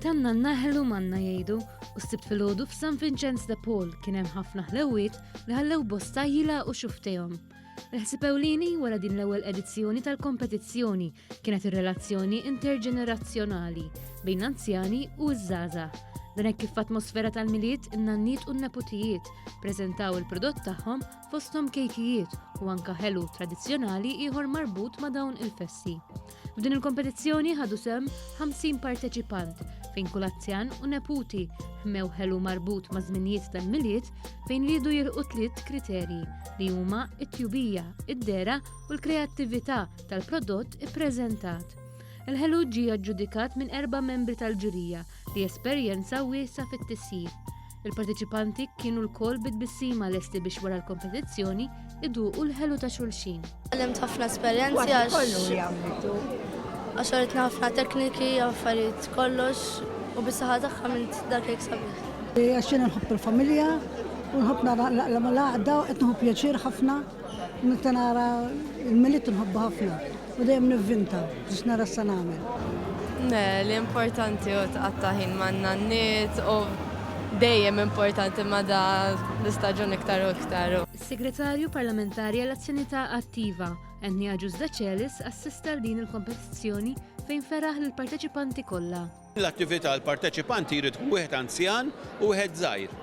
Tannanna ħellu manna jgħidu u s-sibt filgħodu f'San Vincenz de Paul kien hemm ħafna ħlewiet li ħallew bosta jilagħqu xuftejhom. Il-ħsieb ewlieni wara din l-ewwel edizzjoni tal-kompetizzjoni kienet ir-relazzjoni interġenerazzjonali bejn anzjani u ż-żgħażagħ. Dan hekk kif f'atmosfera tal-miliet in-nanniet u n-neputijiet ppreżentaw il-prodott tagħhom fosthom kejkijiet u anke ħelu tradizzjonali ieħor marbut ma' dawn il-festi. F'din il-kompetizzjoni ħadu sehem 50 parteċipant fejn kull anzjan u neputi ħmew ħelu marbut ma' żminijiet tal-miliet fejn ridu jilqu tliet kriterji li huma t-tjubija, id-dera u l-kreattività tal-prodott ippreżentat. Il-ħelu ġie aġġudikat minn 4 membri tal-ġurija li esperjenza wiesa fit-tissir. Il-parteċipanti kienu l-kol bid-bissima lesti biex wara l-kompetizzjoni iduqu l-ħelu ta' xulxin. Għallimt ħafna esperjenzi għax ritna ħafna tekniki, affarijiet kollox u bis-saħħa tagħha mint dak jekk sabiħ. Għax jiena nħobb il-familja u nħobb nara l-għaqda u qed nħobb pjaċir ħafna meta nara l-miliet nħobbu ħafna. U dejjem nivvinta biex nara s nagħmel. L-importanti u tqatta' ħin man-nanniet u dejjem importanti ma da l-istaġun iktar u iktar. Is-Segretarju Parlamentari għall-Azzjonità Attiva Ennia Ġużdaċelis assista din il-kompetizzjoni fejn feraħ lill-parteċipanti kollha. L-attività l-parteċipanti jrid wieħed anzjan u wieħed żgħir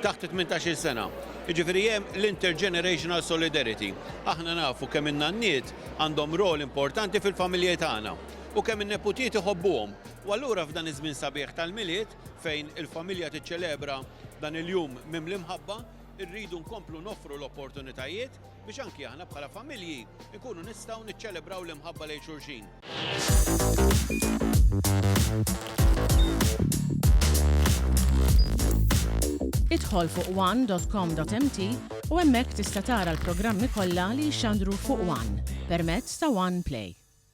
taħt 18 sena. Jiġifieri hemm l-intergenerational solidarity. Aħna nafu kemm in-nanniet għandhom rol importanti fil-familji tagħna u kemm in-neputijiet iħobbuhom. U allura f'dan iż-żmien sabiħ tal-miliet fejn il-familja tiċċelebra dan il-jum mimli mħabba, irridu nkomplu noffru l-opportunitajiet biex anki aħna bħala familji nkunu nistgħu niċċelebraw l-imħabba lejn xulxin. Idħol fuq one.com.mt u hemmhekk tista' tara l-programmi kollha li jxandru fuq One permezz ta' One Play.